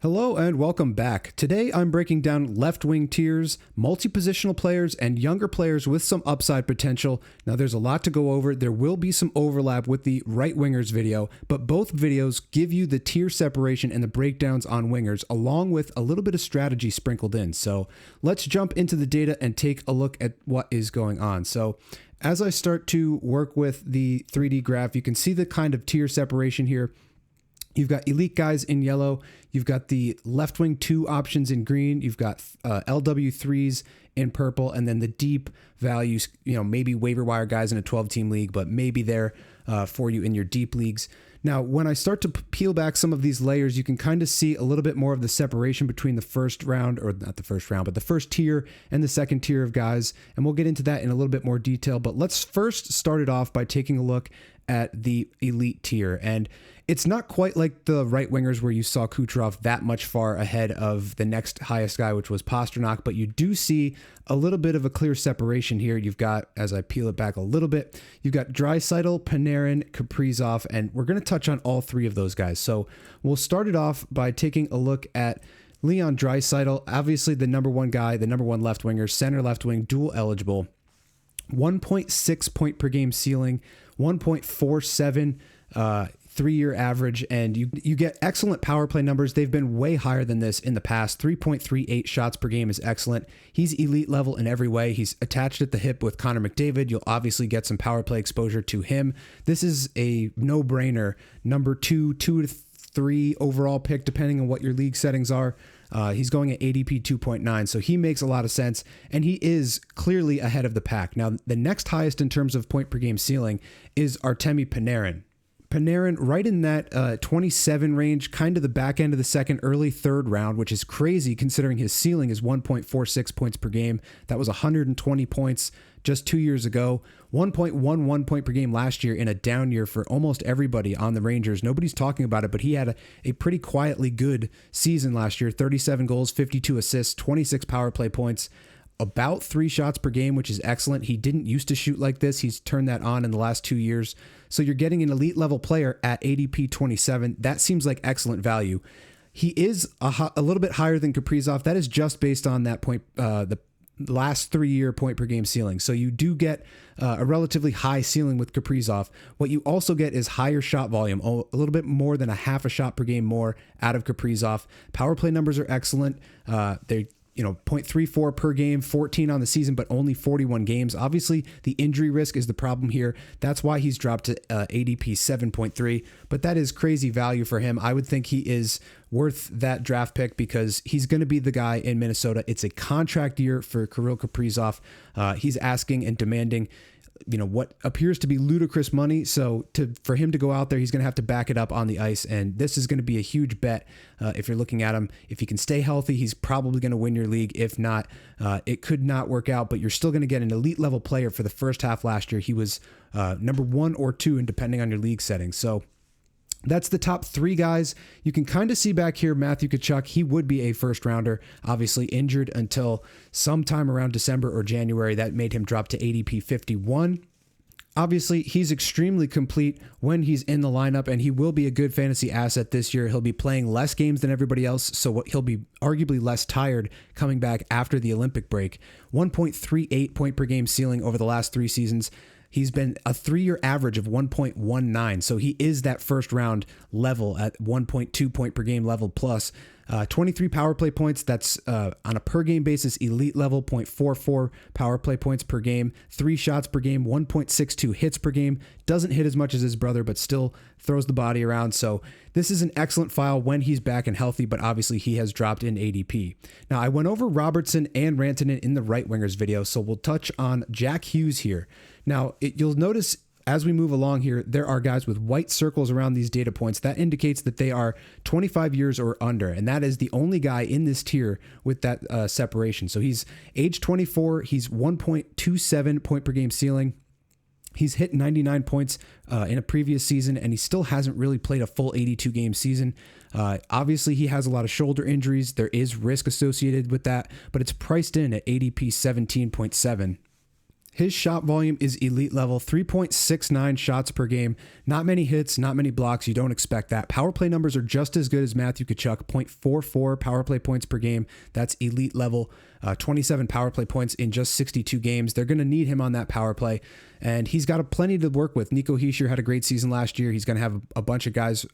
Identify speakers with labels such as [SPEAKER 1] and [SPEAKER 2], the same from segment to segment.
[SPEAKER 1] Hello and welcome back. Today I'm breaking down left-wing tiers, multi-positional players, and younger players with some upside potential. Now there's a lot to go over. There will be some overlap with the right-wingers video, but both videos give you the tier separation and the breakdowns on wingers, along with a little bit of strategy sprinkled in. So let's jump into the data and take a look at what is going on. So as I start to work with the 3D graph, you can see the kind of tier separation here. You've got elite guys in yellow. You've got the left wing 2 options in green. You've got LW3s in purple, and then the deep values, maybe waiver wire guys in a 12-team league, but maybe they're for you in your deep leagues. Now, when I start to peel back some of these layers, you can kind of see a little bit more of the separation between the first round, or not the first round, but the first tier and the second tier of guys. And we'll get into that in a little bit more detail. But let's first start it off by taking a look at the elite tier. And it's not quite like the right wingers where you saw Kucherov that much far ahead of the next highest guy, which was Pastrnak, but you do see a little bit of a clear separation here. You've got, as I peel it back a little bit, you've got Draisaitl, Panarin, Kaprizov, and we're going to touch on all three of those guys. So we'll start it off by taking a look at Leon Draisaitl, obviously the number one guy, the number one left winger, center left wing, dual eligible, 1.6 point per game ceiling, 1.47 3-year average, and you get excellent power play numbers. They've been way higher than this in the past. 3.38 shots per game is excellent. He's elite level in every way. He's attached at the hip with Connor McDavid. You'll obviously get some power play exposure to him. This is a no-brainer number 2 to 3 overall pick, depending on what your league settings are. He's going at ADP 2.9, so he makes a lot of sense, and he is clearly ahead of the pack. Now, the next highest in terms of point per game ceiling is Artemi Panarin. Panarin right in that 27 range, kind of the back end of the second, early third round, which is crazy considering his ceiling is 1.46 points per game. That was 120 points just 2 years ago. 1.11 point per game last year in a down year for almost everybody on the Rangers. Nobody's talking about it, but he had a pretty quietly good season last year. 37 goals, 52 assists, 26 power play points, about 3 shots per game, which is excellent. He didn't used to shoot like this. He's turned that on in the last 2 years. So you're getting an elite level player at ADP 27. That seems like excellent value. He is a little bit higher than Kaprizov. That is just based on that point, the last 3-year point per game ceiling. So you do get a relatively high ceiling with Kaprizov. What you also get is higher shot volume, a little bit more than a half a shot per game more out of Kaprizov. Power play numbers are excellent. They 0.34 per game, 14 on the season, but only 41 games. Obviously, the injury risk is the problem here. That's why he's dropped to ADP 7.3, but that is crazy value for him. I would think he is worth that draft pick because he's going to be the guy in Minnesota. It's a contract year for Kirill Kaprizov. He's asking and demanding what appears to be ludicrous money. So for him to go out there, he's going to have to back it up on the ice. And this is going to be a huge bet if you're looking at him. If he can stay healthy, he's probably going to win your league. If not, it could not work out, but you're still going to get an elite level player for the first half last year. He was number 1 or 2, and depending on your league settings. So that's the top 3 guys. You can kind of see back here, Matthew Tkachuk, he would be a first rounder, obviously injured until sometime around December or January. That made him drop to ADP 51. Obviously, he's extremely complete when he's in the lineup, and he will be a good fantasy asset this year. He'll be playing less games than everybody else, so he'll be arguably less tired coming back after the Olympic break. 1.38 point per game ceiling over the last 3 seasons. He's been a 3-year average of 1.19, so he is that first round level at 1.2 point per game level plus. 23 power play points, that's on a per game basis, elite level, 0.44 power play points per game, 3 shots per game, 1.62 hits per game. Doesn't hit as much as his brother, but still throws the body around. So this is an excellent file when he's back and healthy, but obviously he has dropped in ADP. Now, I went over Robertson and Rantanen in the right wingers video, so we'll touch on Jack Hughes here. Now, you'll notice as we move along here, there are guys with white circles around these data points. That indicates that they are 25 years or under, and that is the only guy in this tier with that separation. So he's age 24. He's 1.27 point per game ceiling. He's hit 99 points in a previous season, and he still hasn't really played a full 82-game season. Obviously, he has a lot of shoulder injuries. There is risk associated with that, but it's priced in at ADP 17.7. His shot volume is elite level, 3.69 shots per game. Not many hits, not many blocks. You don't expect that. Power play numbers are just as good as Matthew Tkachuk, 0.44 power play points per game. That's elite level. 27 power play points in just 62 games. They're going to need him on that power play, and he's got plenty to work with. Nico Hischier had a great season last year. He's going to have a bunch of guys,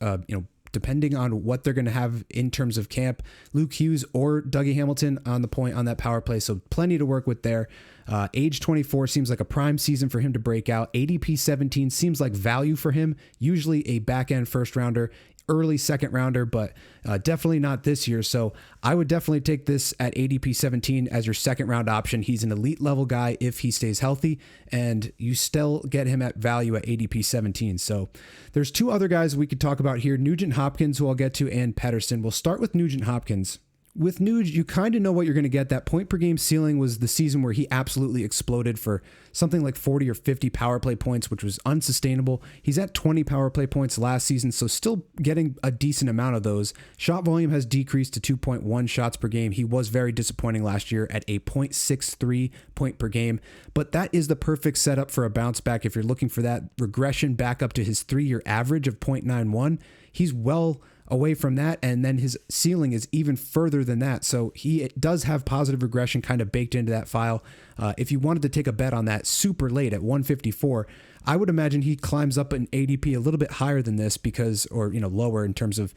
[SPEAKER 1] depending on what they're going to have in terms of camp, Luke Hughes or Dougie Hamilton on the point on that power play. So plenty to work with there. Age 24 seems like a prime season for him to break out. ADP 17 seems like value for him. Usually a back end first rounder, early second rounder, but definitely not this year. So I would definitely take this at ADP 17 as your second round option. He's an elite level guy if he stays healthy, and you still get him at value at ADP 17. So there's two other guys we could talk about here, Nugent Hopkins, who I'll get to, and Pettersson. We'll start with Nugent Hopkins. With Nuge, you kind of know what you're going to get. That point per game ceiling was the season where he absolutely exploded for something like 40 or 50 power play points, which was unsustainable. He's at 20 power play points last season, so still getting a decent amount of those. Shot volume has decreased to 2.1 shots per game. He was very disappointing last year at a 0.63 point per game, but that is the perfect setup for a bounce back if you're looking for that regression back up to his 3-year average of 0.91. He's well away from that, and then his ceiling is even further than that. So he does have positive regression kind of baked into that file. If you wanted to take a bet on that super late at 154, I would imagine he climbs up an ADP a little bit higher than this because, or lower in terms of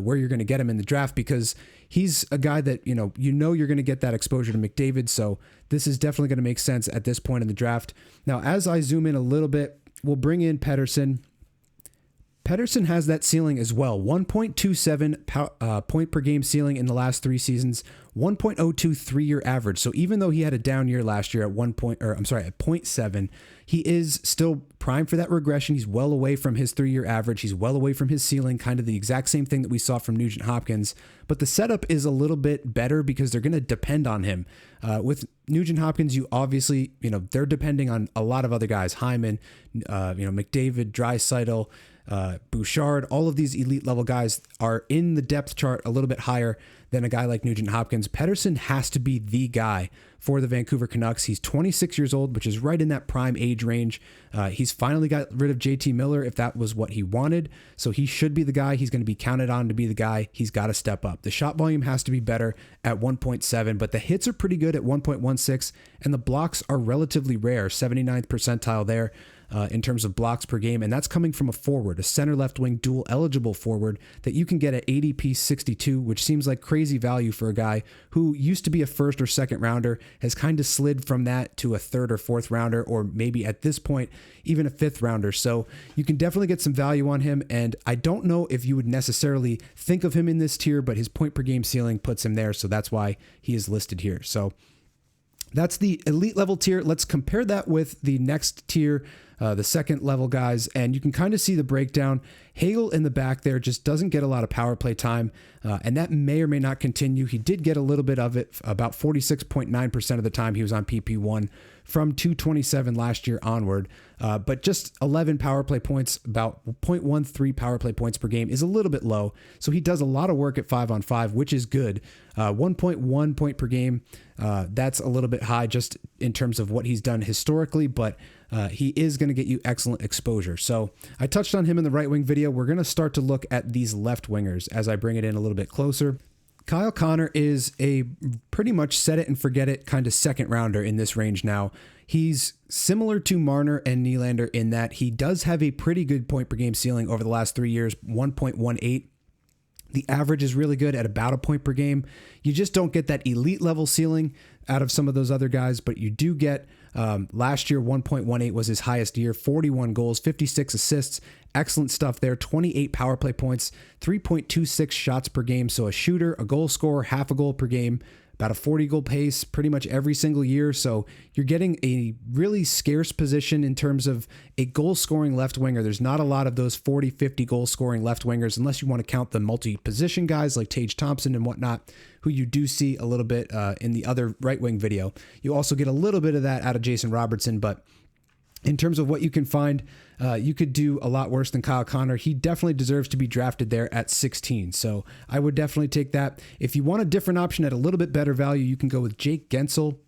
[SPEAKER 1] where you're going to get him in the draft, because he's a guy that you're going to get that exposure to McDavid. So this is definitely going to make sense at this point in the draft. Now, as I zoom in a little bit, we'll bring in Pettersson. Pettersson has that ceiling as well. 1.27 point per game ceiling in the last 3 seasons, 1.02 3-year average. So even though he had a down year last year at at 0.7, he is still primed for that regression. He's well away from his 3-year average. He's well away from his ceiling, kind of the exact same thing that we saw from Nugent Hopkins. But the setup is a little bit better because they're going to depend on him. With Nugent Hopkins, you obviously, they're depending on a lot of other guys. Hyman, McDavid, Draisaitl, Bouchard, all of these elite level guys are in the depth chart a little bit higher than a guy like Nugent Hopkins. Pettersson has to be the guy for the Vancouver Canucks. He's 26 years old, which is right in that prime age range. He's finally got rid of JT Miller if that was what he wanted. So he should be the guy. He's going to be counted on to be the guy. He's got to step up. The shot volume has to be better at 1.7, but the hits are pretty good at 1.16, and the blocks are relatively rare, 79th percentile there. In terms of blocks per game, and that's coming from a forward, a center left wing dual eligible forward that you can get at ADP 62, which seems like crazy value for a guy who used to be a first or second rounder, has kind of slid from that to a third or fourth rounder, or maybe at this point even a fifth rounder. So you can definitely get some value on him, and I don't know if you would necessarily think of him in this tier, but his point per game ceiling puts him there, so that's why he is listed here. So that's the elite level tier. Let's compare that with the next tier, the second level guys, and you can kind of see the breakdown. Hagel in the back there just doesn't get a lot of power play time, and that may or may not continue. He did get a little bit of it, about 46.9% of the time he was on PP1 from 227 last year onward, but just 11 power play points, about 0.13 power play points per game is a little bit low. So he does a lot of work at 5-on-5, which is good. 1.1 point per game, that's a little bit high just in terms of what he's done historically, but he is going to get you excellent exposure. So I touched on him in the right wing video. We're going to start to look at these left wingers as I bring it in a little bit closer. Kyle Connor is a pretty much set it and forget it kind of second rounder in this range now. He's similar to Marner and Nylander in that he does have a pretty good point per game ceiling over the last 3 years, 1.18. The average is really good at about a point per game. You just don't get that elite level ceiling out of some of those other guys, but you do get last year 1.18 was his highest year, 41 goals, 56 assists, excellent stuff there, 28 power play points, 3.26 shots per game. So a shooter, a goal scorer, half a goal per game, about a 40 goal pace pretty much every single year. So you're getting a really scarce position in terms of a goal scoring left winger. There's not a lot of those 40, 50 goal scoring left wingers, unless you want to count the multi-position guys like Tage Thompson and whatnot, who you do see a little bit in the other right wing video. You also get a little bit of that out of Jason Robertson, but in terms of what you can find, you could do a lot worse than Kyle Connor. He definitely deserves to be drafted there at 16. So I would definitely take that. If you want a different option at a little bit better value, you can go with Jake Gensel.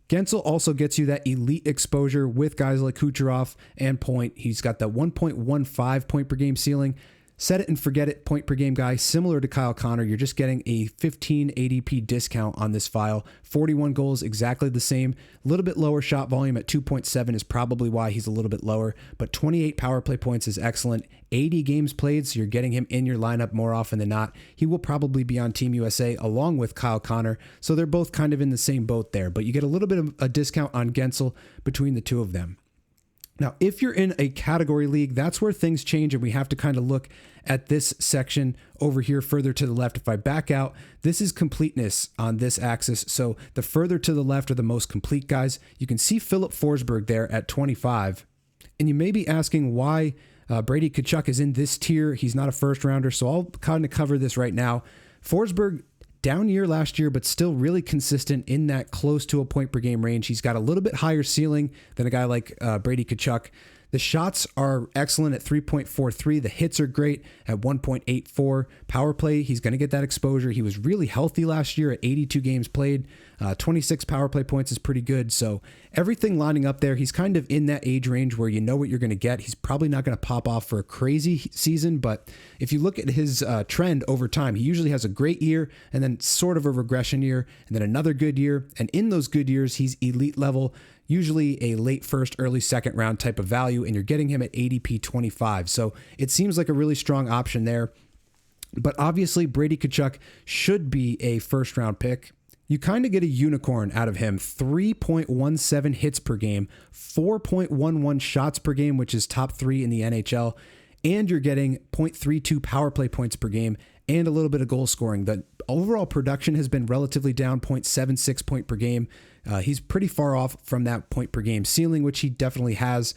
[SPEAKER 1] Gensel also gets you that elite exposure with guys like Kucherov and Point. He's got that 1.15 point per game ceiling. Set it and forget it point per game guy, similar to Kyle Connor. You're just getting a 15 ADP discount on this file. 41 goals, exactly the same. A little bit lower shot volume at 2.7 is probably why he's a little bit lower, but 28 power play points is excellent. 80 games played, so you're getting him in your lineup more often than not. He will probably be on Team USA along with Kyle Connor, so they're both kind of in the same boat there, but you get a little bit of a discount on Gensel between the two of them. Now, if you're in a category league, that's where things change, and we have to kind of look at this section over here further to the left. If I back out, this is completeness on this axis. So the further to the left are the most complete guys. You can see Philip Forsberg there at 25. And you may be asking why Brady Tkachuk is in this tier. He's not a first rounder, so I'll kind of cover this right now. Forsberg, down year last year, but still really consistent in that close to a point per game range. He's got a little bit higher ceiling than a guy like Brady Tkachuk. The shots are excellent at 3.43. The hits are great at 1.84. Power play, he's going to get that exposure. He was really healthy last year at 82 games played. 26 power play points is pretty good. So everything lining up there, he's kind of in that age range where you know what you're going to get. He's probably not going to pop off for a crazy season, but if you look at his trend over time, he usually has a great year and then sort of a regression year and then another good year. And in those good years, he's elite level, usually a late first, early second round type of value, and you're getting him at ADP 25. So it seems like a really strong option there. But obviously, Brady Tkachuk should be a first round pick. You kind of get a unicorn out of him. 3.17 hits per game, 4.11 shots per game, which is top 3 in the NHL, and you're getting 0.32 power play points per game and a little bit of goal scoring. The overall production has been relatively down, 0.76 point per game. He's pretty far off from that point per game ceiling, which he definitely has.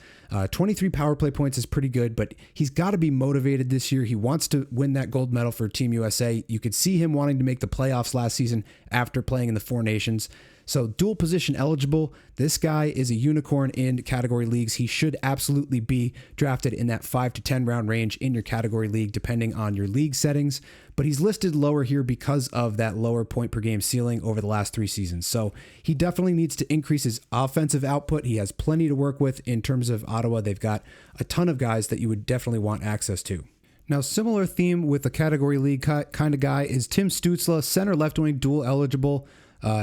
[SPEAKER 1] 23 power play points is pretty good, but he's got to be motivated this year. He wants to win that gold medal for Team USA. You could see him wanting to make the playoffs last season after playing in the Four Nations. So dual position eligible. This guy is a unicorn in category leagues. He should absolutely be drafted in that 5 to 10 round range in your category league, depending on your league settings. But he's listed lower here because of that lower point per game ceiling over the last 3 seasons. So he definitely needs to increase his offensive output. He has plenty to work with in terms of Ottawa. They've got a ton of guys that you would definitely want access to. Now, similar theme with the category league kind of guy is Tim Stützle, center left wing dual eligible.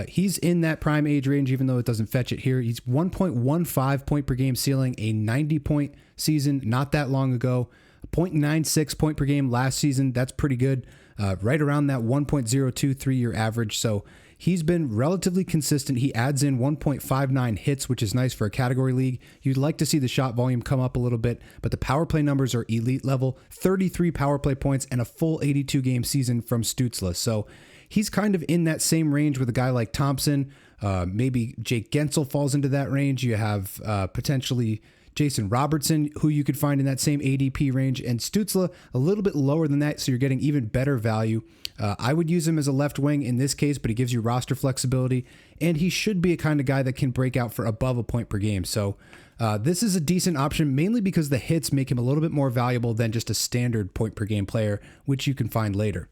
[SPEAKER 1] He's in that prime age range, even though it doesn't fetch it here. He's 1.15 point per game ceiling, a 90 point season not that long ago, 0.96 point per game last season. That's pretty good. Right around that 1.02 3-year average. So he's been relatively consistent. He adds in 1.59 hits, which is nice for a category league. You'd like to see the shot volume come up a little bit, but the power play numbers are elite level, 33 power play points and a full 82 game season from Stützle. So he's kind of in that same range with a guy like Thompson. Maybe Jake Gensel falls into that range. You have potentially Jason Robertson, who you could find in that same ADP range, and Stützle a little bit lower than that, so you're getting even better value. I would use him as a left wing in this case, but he gives you roster flexibility, and he should be a kind of guy that can break out for above a point per game. So this is a decent option, mainly because the hits make him a little bit more valuable than just a standard point per game player, which you can find later.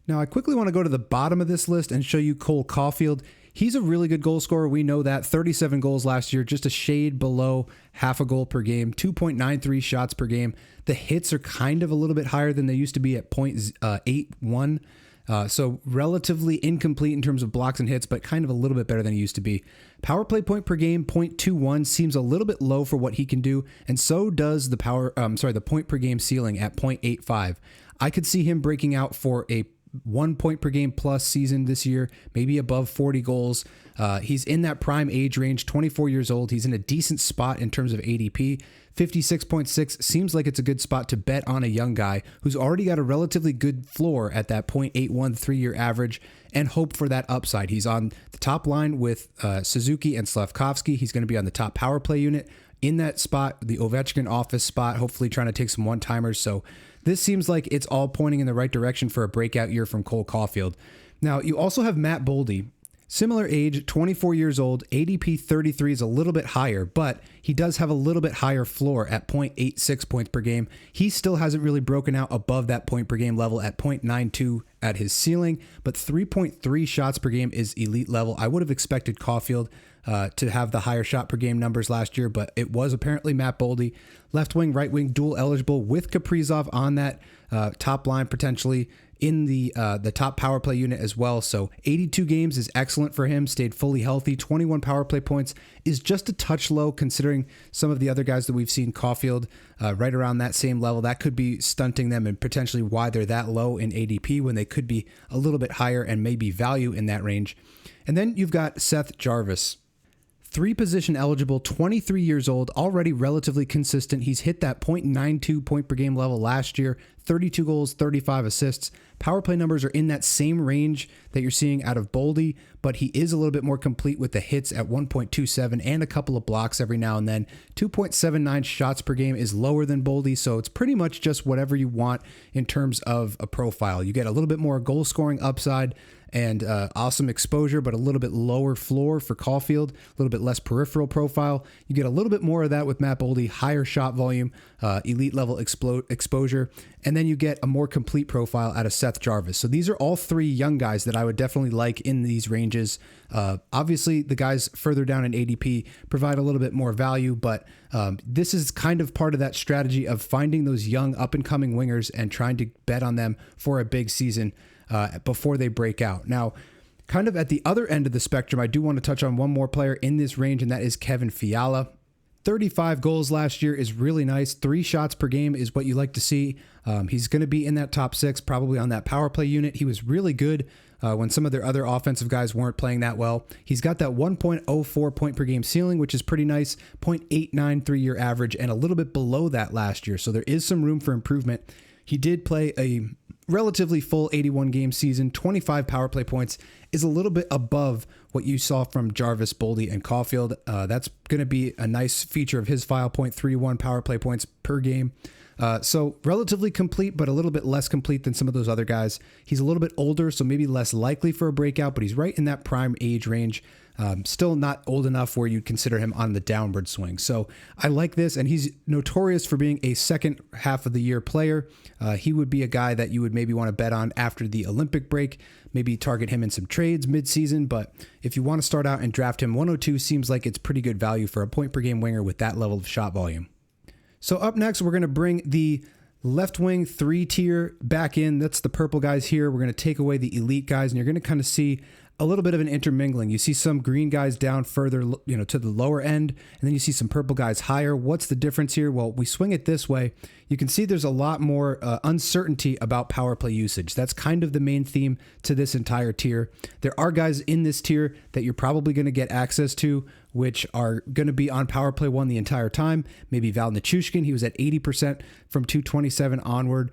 [SPEAKER 1] Now, I quickly want to go to the bottom of this list and show you Cole Caulfield. He's a really good goal scorer. We know that. 37 goals last year, just a shade below half a goal per game, 2.93 shots per game. The hits are kind of a little bit higher than they used to be at 0.81. So relatively incomplete in terms of blocks and hits, but kind of a little bit better than he used to be. Power play point per game, 0.21, seems a little bit low for what he can do, and so does the point per game ceiling at 0.85. I could see him breaking out for a 1 point per game plus season this year, maybe above 40 goals. He's in that prime age range, 24 years old. He's in a decent spot in terms of ADP. 56.6 seems like it's a good spot to bet on a young guy who's already got a relatively good floor at that 0.81 3-year average and hope for that upside. He's on the top line with Suzuki and Slavkovsky. He's going to be on the top power play unit in that spot, the Ovechkin office spot, hopefully trying to take some one-timers. So this seems like it's all pointing in the right direction for a breakout year from Cole Caulfield. Now, you also have Matt Boldy. Similar age, 24 years old, ADP 33 is a little bit higher, but he does have a little bit higher floor at 0.86 points per game. He still hasn't really broken out above that point per game level at 0.92 at his ceiling, but 3.3 shots per game is elite level. I would have expected Caulfield to have the higher shot per game numbers last year, but it was apparently Matt Boldy. Left wing, right wing, dual eligible with Kaprizov on that top line, potentially in the top power play unit as well. So 82 games is excellent for him. Stayed fully healthy. 21 power play points is just a touch low considering some of the other guys that we've seen. Caulfield right around that same level. That could be stunting them and potentially why they're that low in ADP when they could be a little bit higher and maybe value in that range. And then you've got Seth Jarvis. 3 position eligible, 23 years old, already relatively consistent. He's hit that .92 point per game level last year, 32 goals, 35 assists. Power play numbers are in that same range that you're seeing out of Boldy, but he is a little bit more complete with the hits at 1.27 and a couple of blocks every now and then. 2.79 shots per game is lower than Boldy, so it's pretty much just whatever you want in terms of a profile. You get a little bit more goal scoring upside and awesome exposure, but a little bit lower floor for Caulfield, a little bit less peripheral profile. You get a little bit more of that with Matt Boldy, higher shot volume, elite level exposure, and then you get a more complete profile out of Seth Jarvis. So these are all 3 young guys that I would definitely like in these ranges. Obviously, the guys further down in ADP provide a little bit more value, but this is kind of part of that strategy of finding those young up-and-coming wingers and trying to bet on them for a big season before they break out. Now, kind of at the other end of the spectrum, I do want to touch on one more player in this range, and that is Kevin Fiala. 35 goals last year is really nice. 3 shots per game is what you like to see. He's going to be in that top 6, probably on that power play unit. He was really good when some of their other offensive guys weren't playing that well. He's got that 1.04 point per game ceiling, which is pretty nice. 0.89 3-year average, and a little bit below that last year. So there is some room for improvement. He did play a relatively full 81 game season. 25 power play points is a little bit above what you saw from Jarvis, Boldy, and Caulfield. That's going to be a nice feature of his file, 0.31 power play points per game. So relatively complete, but a little bit less complete than some of those other guys. He's a little bit older, so maybe less likely for a breakout, but he's right in that prime age range. Still not old enough where you'd consider him on the downward swing. So I like this, and he's notorious for being a second half of the year player. He would be a guy that you would maybe want to bet on after the Olympic break, maybe target him in some trades mid-season. But if you want to start out and draft him, 102 seems like it's pretty good value for a point per game winger with that level of shot volume. So up next, we're going to bring the left wing 3-tier back in. That's the purple guys here. We're going to take away the elite guys, and you're going to kind of see a little bit of an intermingling. You see some green guys down further, to the lower end, and then you see some purple guys higher. What's the difference here? Well, we swing it this way. You can see there's a lot more uncertainty about power play usage. That's kind of the main theme to this entire tier. There are guys in this tier that you're probably going to get access to, which are going to be on power play 1 the entire time. Maybe Val Nichushkin, he was at 80% from 227 onward.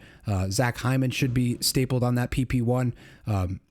[SPEAKER 1] Zach Hyman should be stapled on that PP1.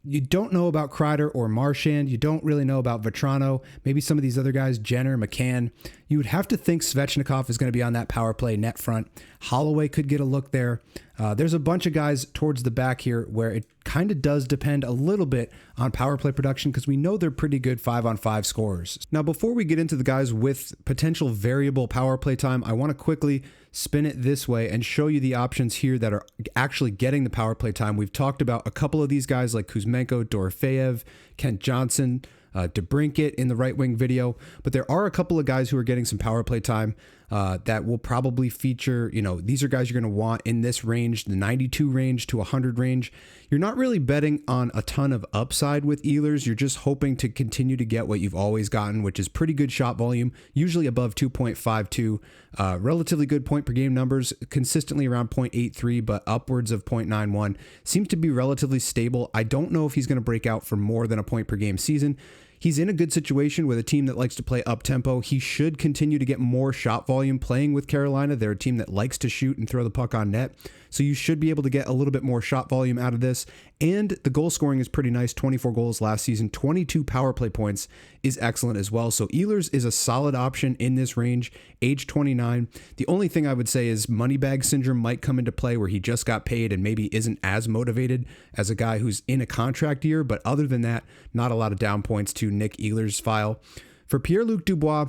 [SPEAKER 1] You don't know about Kreider or Marchand. You don't really know about Vetrano. Maybe some of these other guys, Jenner, McCann. You would have to think Svechnikov is going to be on that power play net front. Holloway could get a look there. There's a bunch of guys towards the back here where it kind of does depend a little bit on power play production because we know they're pretty good 5-on-5 scorers. Now, before we get into the guys with potential variable power play time, I want to quickly spin it this way and show you the options here that are actually getting the power play time. We've talked about a couple of these guys like Kuzmenko, Dorofeyev, Kent Johnson, DeBrincat in the right wing video, but there are a couple of guys who are getting some power play time that will probably feature, these are guys you're going to want in this range, the 92 range to 100 range. You're not really betting on a ton of upside with Ehlers. You're just hoping to continue to get what you've always gotten, which is pretty good shot volume, usually above 2.52, relatively good point per game numbers, consistently around 0.83, but upwards of 0.91. Seems to be relatively stable. I don't know if he's going to break out for more than a point per game season. He's in a good situation with a team that likes to play up-tempo. He should continue to get more shot volume playing with Carolina. They're a team that likes to shoot and throw the puck on net. So you should be able to get a little bit more shot volume out of this. And the goal scoring is pretty nice. 24 goals last season. 22 power play points is excellent as well. So Ehlers is a solid option in this range. Age 29. The only thing I would say is money bag syndrome might come into play where he just got paid and maybe isn't as motivated as a guy who's in a contract year. But other than that, not a lot of down points to Nick Ehlers' file. For Pierre-Luc Dubois,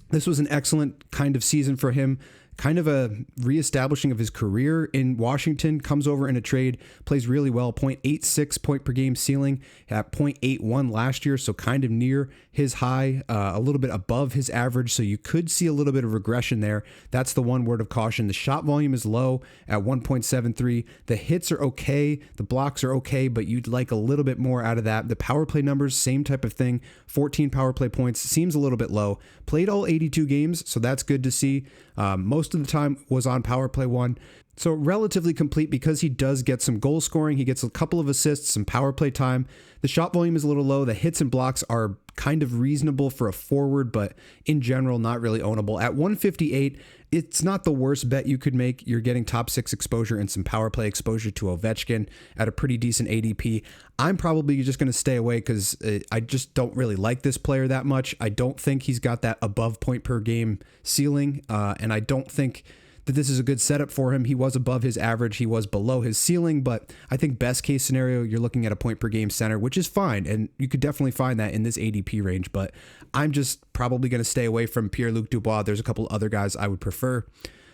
[SPEAKER 1] this was an excellent kind of season for him. kind of a reestablishing of his career in Washington, comes over in a trade, plays really well, 0.86 point per game ceiling at 0.81 last year, so kind of near his high, a little bit above his average, so you could see a little bit of regression there. That's the one word of caution. The shot volume is low at 1.73. The hits are okay, the blocks are okay, but you'd like a little bit more out of that. The power play numbers, same type of thing, 14 power play points, seems a little bit low. Played all 82 games, so that's good to see. Most of the time was on power play one. So relatively complete because he does get some goal scoring. He gets a couple of assists, some power play time. The shot volume is a little low. The hits and blocks are kind of reasonable for a forward, but in general, not really ownable. At 158, it's not the worst bet you could make. You're getting top 6 exposure and some power play exposure to Ovechkin at a pretty decent ADP. I'm probably just going to stay away because I just don't really like this player that much. I don't think he's got that above point per game ceiling, and I don't think that this is a good setup for him. He was above his average. He was below his ceiling, but I think best case scenario, you're looking at a point per game center, which is fine. And you could definitely find that in this ADP range, but I'm just probably going to stay away from Pierre-Luc Dubois. There's a couple other guys I would prefer.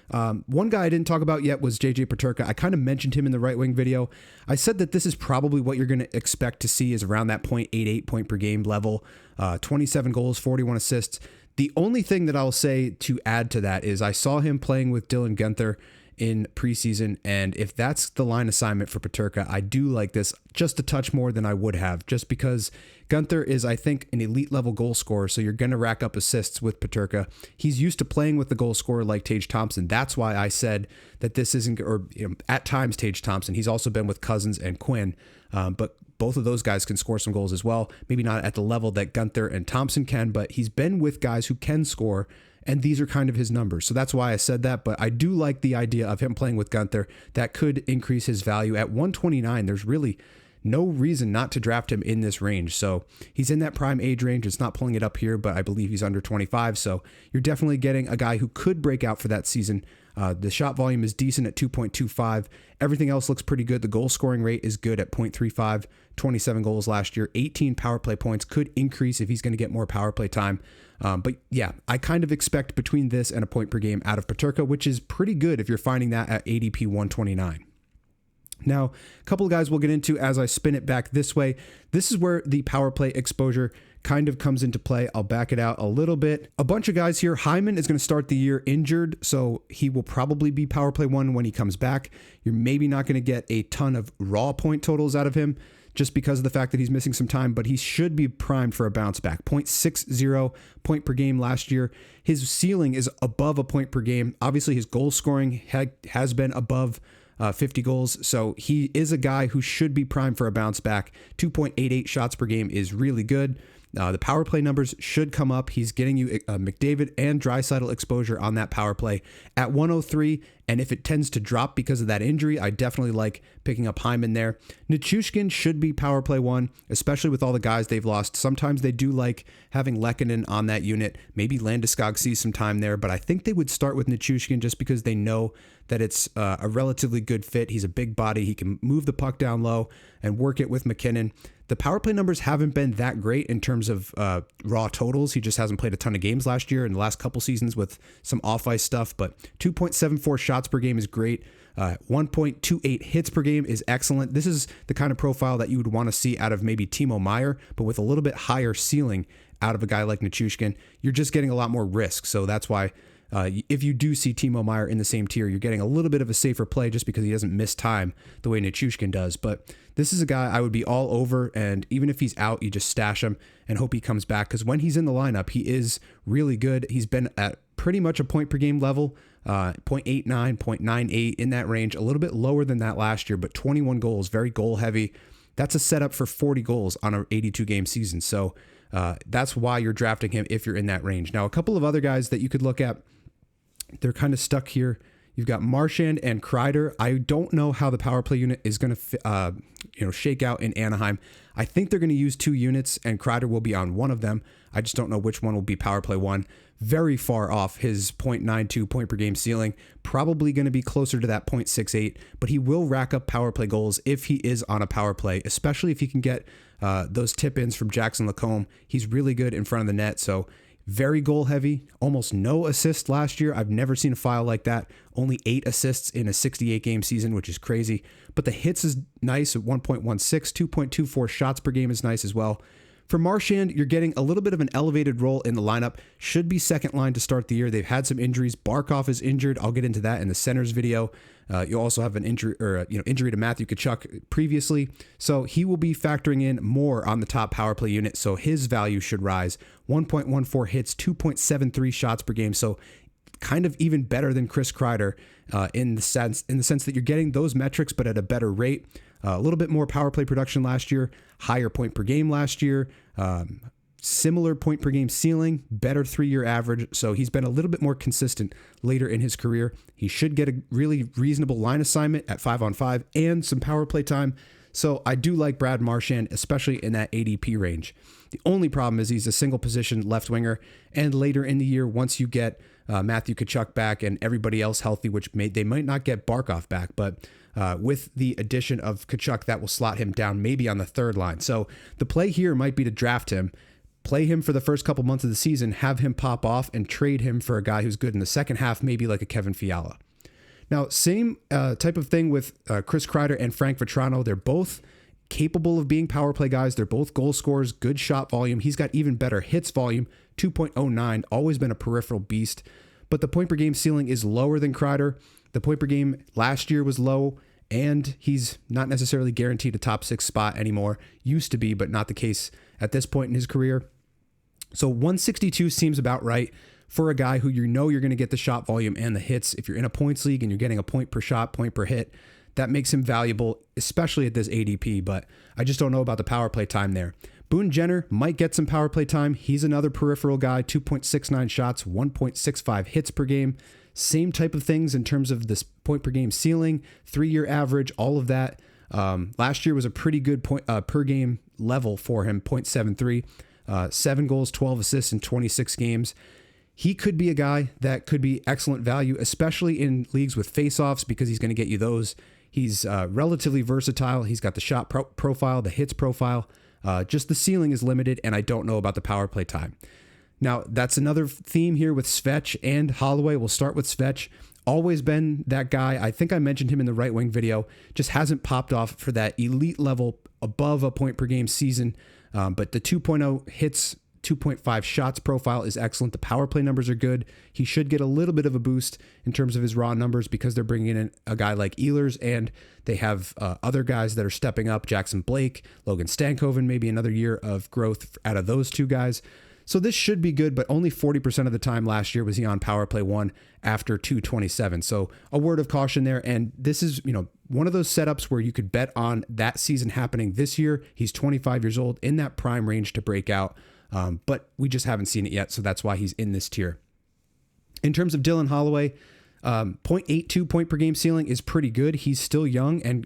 [SPEAKER 1] One guy I didn't talk about yet was JJ Peterka. I kind of mentioned him in the right wing video. I said that this is probably what you're going to expect to see is around that 0.88 point per game level, 27 goals, 41 assists. The only thing that I'll say to add to that is I saw him playing with Dylan Guenther in preseason, and if that's the line assignment for Peterka, I do like this just a touch more than I would have, just because Guenther is, I think, an elite level goal scorer, so you're going to rack up assists with Peterka. He's used to playing with the goal scorer like Tage Thompson. That's why I said that this isn't, or at times Tage Thompson. He's also been with Cousins and Quinn, but both of those guys can score some goals as well. Maybe not at the level that Guenther and Thompson can, but he's been with guys who can score, and these are kind of his numbers. So that's why I said that, but I do like the idea of him playing with Guenther. That could increase his value. At 129, there's really no reason not to draft him in this range. So he's in that prime age range. It's not pulling it up here, but I believe he's under 25. So you're definitely getting a guy who could break out for that season. The shot volume is decent at 2.25. Everything else looks pretty good. The goal scoring rate is good at 0.35, 27 goals last year, 18 power play points, could increase if he's going to get more power play time. But yeah, I kind of expect between this and a point per game out of Peterka, which is pretty good if you're finding that at ADP 129. Now, a couple of guys we'll get into as I spin it back this way. This is where the power play exposure kind of comes into play. I'll back it out a little bit. A bunch of guys here. Hyman is going to start the year injured, so he will probably be power play one when he comes back. You're maybe not going to get a ton of raw point totals out of him just because of the fact that he's missing some time, but he should be primed for a bounce back. 0.60 point per game last year. His ceiling is above a point per game. Obviously, his goal scoring has been above 50 goals. So he is a guy who should be primed for a bounce back. 2.88 shots per game is really good. The power play numbers should come up. He's getting you McDavid and Draisaitl exposure on that power play at 103. And if it tends to drop because of that injury, I definitely like picking up Hyman there. Nichushkin should be power play one, especially with all the guys they've lost. Sometimes they do like having Lehkonen on that unit. Maybe Landeskog sees some time there, but I think they would start with Nichushkin just because they know that it's a relatively good fit. He's a big body. He can move the puck down low and work it with McKinnon. The power play numbers haven't been that great in terms of raw totals. He just hasn't played a ton of games last year and the last couple seasons with some off-ice stuff, but 2.74 shots per game is great. 1.28 hits per game is excellent. This is the kind of profile that you would want to see out of maybe Timo Meier, but with a little bit higher ceiling out of a guy like Nichushkin. You're just getting a lot more risk, so that's why if you do see Timo Meier in the same tier, you're getting a little bit of a safer play just because he doesn't miss time the way Nichushkin does. But this is a guy I would be all over, and even if he's out, you just stash him and hope he comes back, because when he's in the lineup, he is really good. He's been at pretty much a point per game level, 0.89, 0.98 in that range, a little bit lower than that last year, but 21 goals, very goal heavy. That's a setup for 40 goals on an 82 game season. So that's why you're drafting him if you're in that range. Now, a couple of other guys that you could look at, they're kind of stuck here. You've got Marchand and Kreider. I don't know how the power play unit is going to shake out in Anaheim. I think they're going to use 2 units, and Kreider will be on one of them. I just don't know which one will be power play one. Very far off his 0.92 point per game ceiling. Probably going to be closer to that 0.68, but he will rack up power play goals if he is on a power play, especially if he can get those tip-ins from Jackson Lacombe. He's really good in front of the net, so Very goal heavy, almost no assists last year. I've never seen a file like that. Only 8 assists in a 68 game season, which is crazy. But the hits is nice at 1.16, 2.24 shots per game is nice as well. For Marchand, you're getting a little bit of an elevated role in the lineup. Should be second line to start the year. They've had some injuries. Barkov is injured. I'll get into that in the centers video. You also have an injury injury to Matthew Tkachuk previously. So he will be factoring in more on the top power play unit. So his value should rise. 1.14 hits, 2.73 shots per game. So kind of even better than Chris Kreider in the sense that you're getting those metrics, but at a better rate. A little bit more power play production last year, higher point per game last year, similar point per game ceiling, better 3-year average. So he's been a little bit more consistent later in his career. He should get a really reasonable line assignment at 5-on-5 and some power play time. So I do like Brad Marchand, especially in that ADP range. The only problem is he's a single position left winger. And later in the year, once you get Matthew Tkachuk back and everybody else healthy, which they might not get Barkov back, but with the addition of Tkachuk, that will slot him down maybe on the third line. So the play here might be to draft him, play him for the first couple months of the season, have him pop off, and trade him for a guy who's good in the second half, maybe like a Kevin Fiala. Now, same type of thing with Chris Kreider and Frank Vatrano. They're both capable of being power play guys. They're both goal scorers, good shot volume. He's got even better hits volume, 2.09, always been a peripheral beast. But the point per game ceiling is lower than Kreider. The point per game last year was low, and he's not necessarily guaranteed a top 6 spot anymore. Used to be, but not the case at this point in his career. So 162 seems about right for a guy who you're going to get the shot volume and the hits. If you're in a points league and you're getting a point per shot, point per hit, that makes him valuable, especially at this ADP, but I just don't know about the power play time there. Boone Jenner might get some power play time. He's another peripheral guy, 2.69 shots, 1.65 hits per game. Same type of things in terms of this point per game ceiling, 3-year average, all of that. Last year was a pretty good point per game level for him, 0.73, 7 goals, 12 assists in 26 games. He could be a guy that could be excellent value, especially in leagues with faceoffs, because he's going to get you those. He's relatively versatile. He's got the shot profile, the hits profile. Just the ceiling is limited, and I don't know about the power play time. Now, that's another theme here with Svech and Holloway. We'll start with Svech. Always been that guy. I think I mentioned him in the right wing video. Just hasn't popped off for that elite level above a point per game season. But the 2.0 hits, 2.5 shots profile is excellent. The power play numbers are good. He should get a little bit of a boost in terms of his raw numbers because they're bringing in a guy like Ehlers, and they have other guys that are stepping up. Jackson Blake, Logan Stankoven, maybe another year of growth out of those two guys. So this should be good, but only 40% of the time last year was he on power play 1 after 227. So a word of caution there. And this is, one of those setups where you could bet on that season happening this year. He's 25 years old, in that prime range to break out. But we just haven't seen it yet. So that's why he's in this tier. In terms of Dylan Holloway, 0.82 point per game ceiling is pretty good. He's still young and,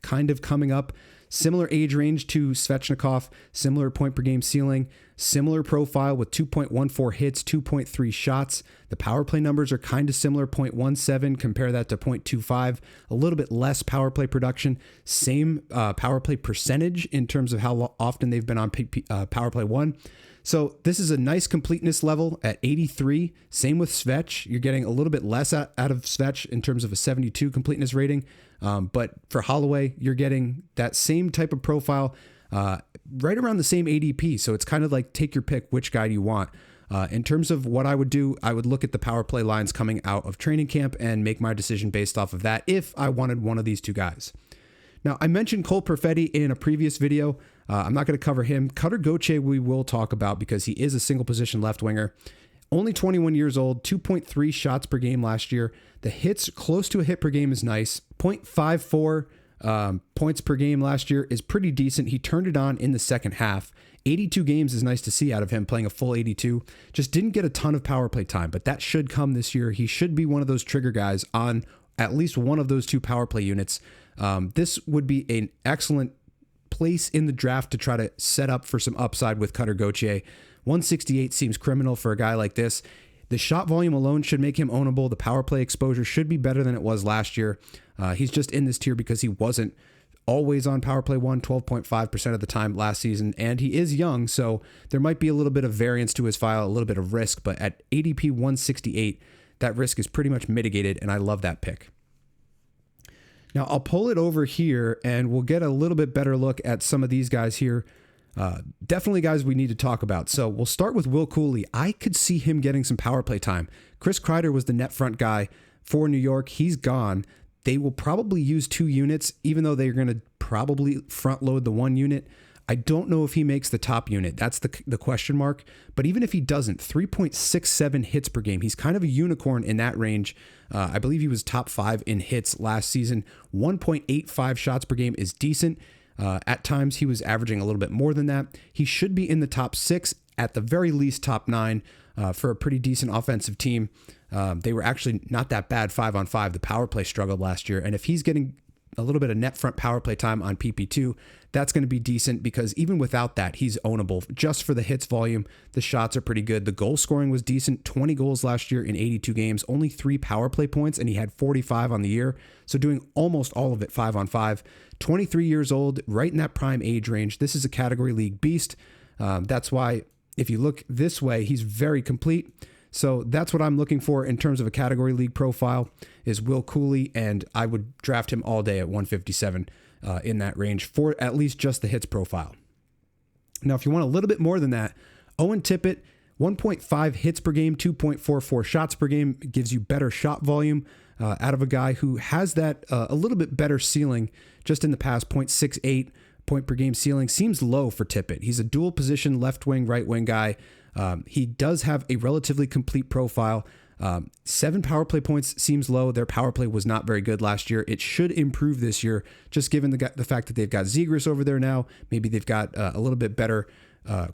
[SPEAKER 1] kind of coming up. Similar age range to Svechnikov, similar point per game ceiling, similar profile with 2.14 hits, 2.3 shots. The power play numbers are kind of similar, 0.17. Compare that to 0.25. A little bit less power play production. Same power play percentage in terms of how often they've been on power play 1. So this is a nice completeness level at 83. Same with Svech. You're getting a little bit less out of Svech in terms of a 72 completeness rating. But for Holloway, you're getting that same type of profile right around the same ADP. So it's kind of like take your pick, which guy do you want. In terms of what I would do, I would look at the power play lines coming out of training camp and make my decision based off of that if I wanted one of these two guys. Now, I mentioned Cole Perfetti in a previous video. I'm not going to cover him. Cutter Gauthier we will talk about because he is a single position left winger. Only 21 years old, 2.3 shots per game last year. The hits close to a hit per game is nice. 0.54 points per game last year is pretty decent. He turned it on in the second half. 82 games is nice to see out of him playing a full 82. Just didn't get a ton of power play time, but that should come this year. He should be one of those trigger guys on at least one of those two power play units. This would be an excellent place in the draft to try to set up for some upside with Cutter Gauthier. 168 seems criminal for a guy like this. The shot volume alone should make him ownable. The power play exposure should be better than it was last year. He's just in this tier because he wasn't always on power play one, 12.5% of the time last season, and he is young, so there might be a little bit of variance to his file, a little bit of risk, but at ADP 168, that risk is pretty much mitigated, and I love that pick. Now, I'll pull it over here, and we'll get a little bit better look at some of these guys here. Definitely guys we need to talk about. So we'll start with Will Cooley. I could see him getting some power play time. Chris Kreider was the net front guy for New York. He's gone. They will probably use 2 units, even though they're going to probably front load the 1 unit. I don't know if he makes the top unit. That's the question mark. But even if he doesn't, 3.67 hits per game. He's kind of a unicorn in that range. I believe he was top 5 in hits last season. 1.85 shots per game is decent. At times, he was averaging a little bit more than that. He should be in the top 6, at the very least top 9 for a pretty decent offensive team. They were actually not that bad 5-on-5. The power play struggled last year. And if he's getting a little bit of net front power play time on PP2, that's going to be decent because even without that, he's ownable. Just for the hits volume, the shots are pretty good. The goal scoring was decent, 20 goals last year in 82 games, only 3 power play points, and he had 45 on the year. So doing almost all of it 5-on-5. 23 years old, right in that prime age range. This is a category league beast. That's why if you look this way, he's very complete. So that's what I'm looking for in terms of a category league profile is Will Cooley, and I would draft him all day at 157 in that range for at least just the hits profile. Now, if you want a little bit more than that, Owen Tippett, 1.5 hits per game, 2.44 shots per game, gives you better shot volume out of a guy who has that a little bit better ceiling just in the past, 0.68 point per game ceiling. Seems low for Tippett. He's a dual position left wing, right wing guy. He does have a relatively complete profile. 7 power play points seems low. Their power play was not very good last year. It should improve this year, just given the fact that they've got Zegras over there now. Maybe they've got a little bit better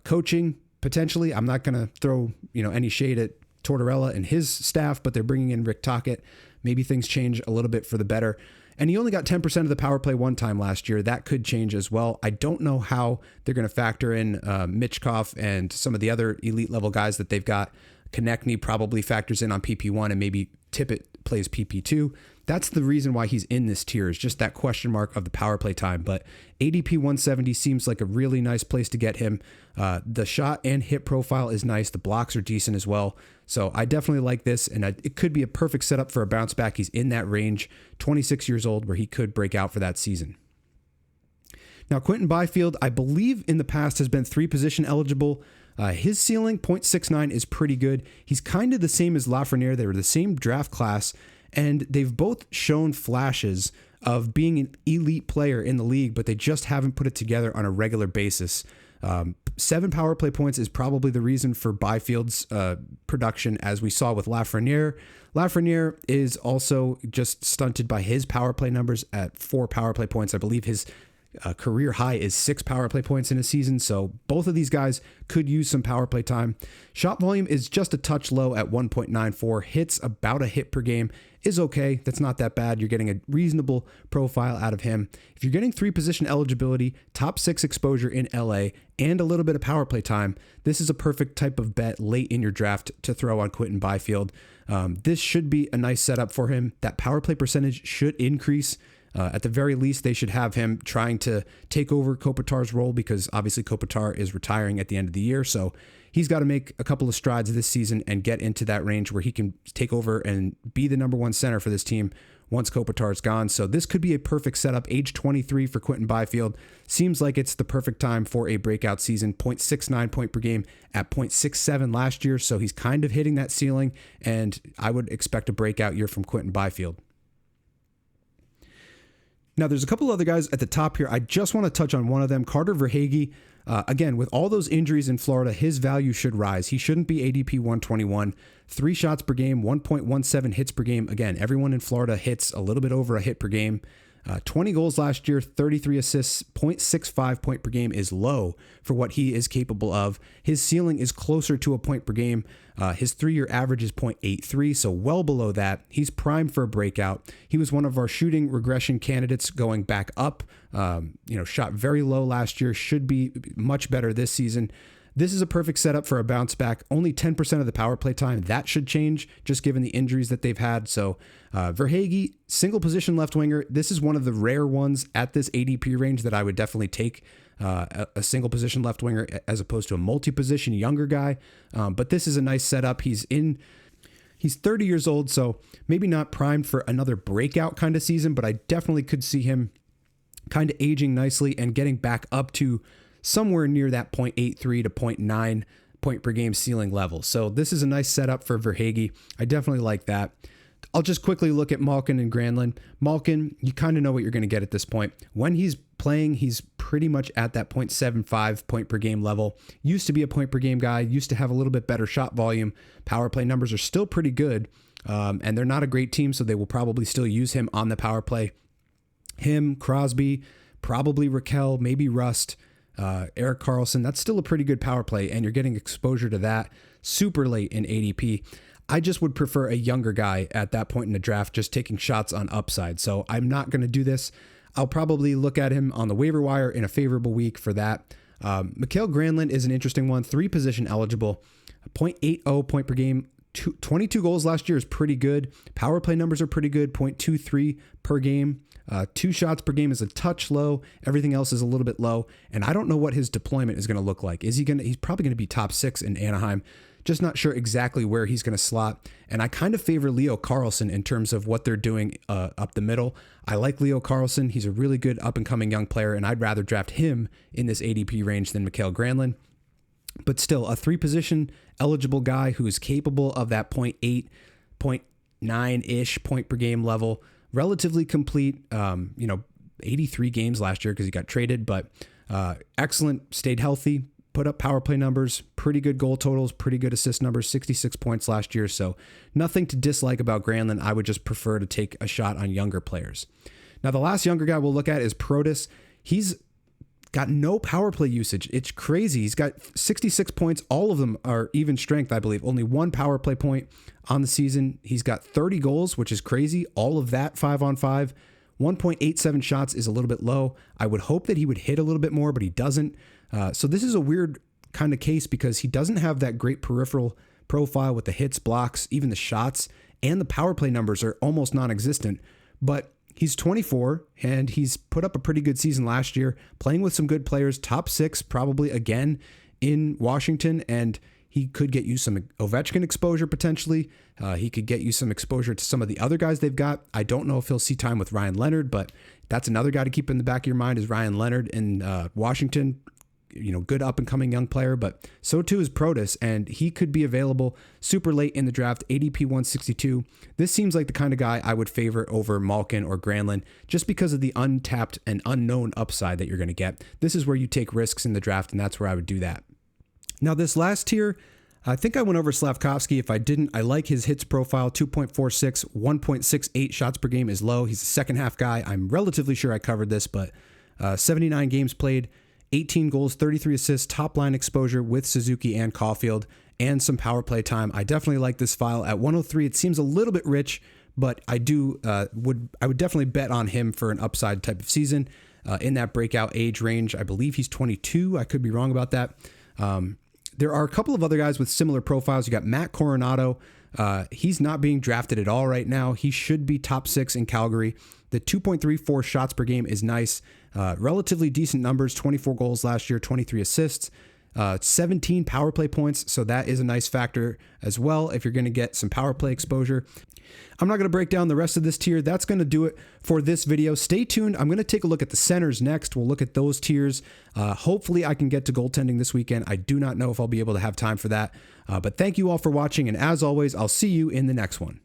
[SPEAKER 1] coaching potentially. I'm not going to throw any shade at Tortorella and his staff, but they're bringing in Rick Tocchet. Maybe things change a little bit for the better. And he only got 10% of the power play one time last year. That could change as well. I don't know how they're going to factor in Michkov and some of the other elite level guys that they've got. Konechny probably factors in on PP1 and maybe Tippett plays PP2. That's the reason why he's in this tier, is just that question mark of the power play time. But ADP 170 seems like a really nice place to get him. The shot and hit profile is nice. The blocks are decent as well. So I definitely like this, and it could be a perfect setup for a bounce back. He's in that range, 26 years old, where he could break out for that season. Now, Quinton Byfield, I believe in the past has been 3-position eligible. His ceiling, 0.69, is pretty good. He's kind of the same as Lafreniere. They were the same draft class, and they've both shown flashes of being an elite player in the league, but they just haven't put it together on a regular basis. 7 power play points is probably the reason for Byfield's production, as we saw with Lafreniere. Lafreniere is also just stunted by his power play numbers at 4 power play points. I believe his career high is 6 power play points in a season. So both of these guys could use some power play time. Shot volume is just a touch low at 1.94. Hits about a hit per game is okay. That's not that bad. You're getting a reasonable profile out of him. If you're getting 3-position eligibility, top 6 exposure in LA, and a little bit of power play time, this is a perfect type of bet late in your draft to throw on Quinton Byfield. This should be a nice setup for him. That power play percentage should increase. At the very least, they should have him trying to take over Kopitar's role, because obviously Kopitar is retiring at the end of the year. So he's got to make a couple of strides this season and get into that range where he can take over and be the number 1 center for this team once Kopitar is gone. So this could be a perfect setup. Age 23 for Quinton Byfield. Seems like it's the perfect time for a breakout season. 0.69 point per game at 0.67 last year. So he's kind of hitting that ceiling, and I would expect a breakout year from Quinton Byfield. Now, there's a couple other guys at the top here. I just want to touch on one of them, Carter Verhaeghe. Again, with all those injuries in Florida, his value should rise. He shouldn't be ADP 121. 3 shots per game, 1.17 hits per game. Again, everyone in Florida hits a little bit over a hit per game. 20 goals last year, 33 assists, 0.65 point per game is low for what he is capable of. His ceiling is closer to a point per game. His 3-year average is 0.83, so well below that. He's primed for a breakout. He was one of our shooting regression candidates going back up. Shot very low last year, should be much better this season. This is a perfect setup for a bounce back. Only 10% of the power play time. That should change just given the injuries that they've had. So Verhaeghe, single position left winger. This is one of the rare ones at this ADP range that I would definitely take. A single position left winger as opposed to a multi-position younger guy. But this is a nice setup. He's 30 years old, so maybe not primed for another breakout kind of season, but I definitely could see him kind of aging nicely and getting back up to somewhere near that 0.83 to 0.9 point per game ceiling level. So this is a nice setup for Verhaeghe. I definitely like that. I'll just quickly look at Malkin and Granlund. Malkin, you kind of know what you're going to get at this point. When he's playing, he's pretty much at that 0.75 point per game level. Used to be a point per game guy, used to have a little bit better shot volume. Power play numbers are still pretty good, and they're not a great team, so they will probably still use him on the power play. Him, Crosby, probably Raquel, maybe Rust, Erik Karlsson. That's still a pretty good power play, and you're getting exposure to that super late in ADP. I just would prefer a younger guy at that point in the draft, just taking shots on upside. So I'm not going to do this. I'll probably look at him on the waiver wire in a favorable week for that. Mikael Granlund is an interesting one. 3 position eligible, 0.80 point per game. 22 goals last year is pretty good. Power play numbers are pretty good. 0.23 per game. 2 shots per game is a touch low. Everything else is a little bit low. And I don't know what his deployment is going to look like. He's probably going to be top 6 in Anaheim. Just not sure exactly where he's going to slot. And I kind of favor Leo Carlsson in terms of what they're doing up the middle. I like Leo Carlsson. He's a really good up-and-coming young player, and I'd rather draft him in this ADP range than Mikael Granlund. But still, a 3-position eligible guy who is capable of that 0.8, 0.9-ish point per game level. Relatively complete, 83 games last year because he got traded, but excellent, stayed healthy. Put up power play numbers, pretty good goal totals, pretty good assist numbers, 66 points last year. So nothing to dislike about Granlund. I would just prefer to take a shot on younger players. Now, the last younger guy we'll look at is Protas. He's got no power play usage. It's crazy. He's got 66 points. All of them are even strength, I believe. Only 1 power play point on the season. He's got 30 goals, which is crazy. All of that 5-on-5. 1.87 shots is a little bit low. I would hope that he would hit a little bit more, but he doesn't. So this is a weird kind of case because he doesn't have that great peripheral profile with the hits, blocks, even the shots, and the power play numbers are almost non-existent. But he's 24 and he's put up a pretty good season last year, playing with some good players, top 6 probably again in Washington, and he could get you some Ovechkin exposure potentially. He could get you some exposure to some of the other guys they've got. I don't know if he'll see time with Ryan Leonard, but that's another guy to keep in the back of your mind is Ryan Leonard in Washington. Good up-and-coming young player, but so too is Protas, and he could be available super late in the draft, ADP 162. This seems like the kind of guy I would favor over Malkin or Granlund just because of the untapped and unknown upside that you're going to get. This is where you take risks in the draft, and that's where I would do that. Now, this last tier, I think I went over Slavkovsky. If I didn't, I like his hits profile, 2.46, 1.68 shots per game is low. He's a second-half guy. I'm relatively sure I covered this, but 79 games played, 18 goals, 33 assists, top line exposure with Suzuki and Caulfield, and some power play time. I definitely like this file at 103. It seems a little bit rich, but I would definitely bet on him for an upside type of season in that breakout age range. I believe he's 22. I could be wrong about that. There are a couple of other guys with similar profiles. You got Matt Coronado. He's not being drafted at all right now. He should be top 6 in Calgary. The 2.34 shots per game is nice. Relatively decent numbers, 24 goals last year, 23 assists, 17 power play points. So that is a nice factor as well if you're going to get some power play exposure. I'm not going to break down the rest of this tier. That's going to do it for this video. Stay tuned. I'm going to take a look at the centers next. We'll look at those tiers. Hopefully I can get to goaltending this weekend. I do not know if I'll be able to have time for that. But thank you all for watching. And as always, I'll see you in the next one.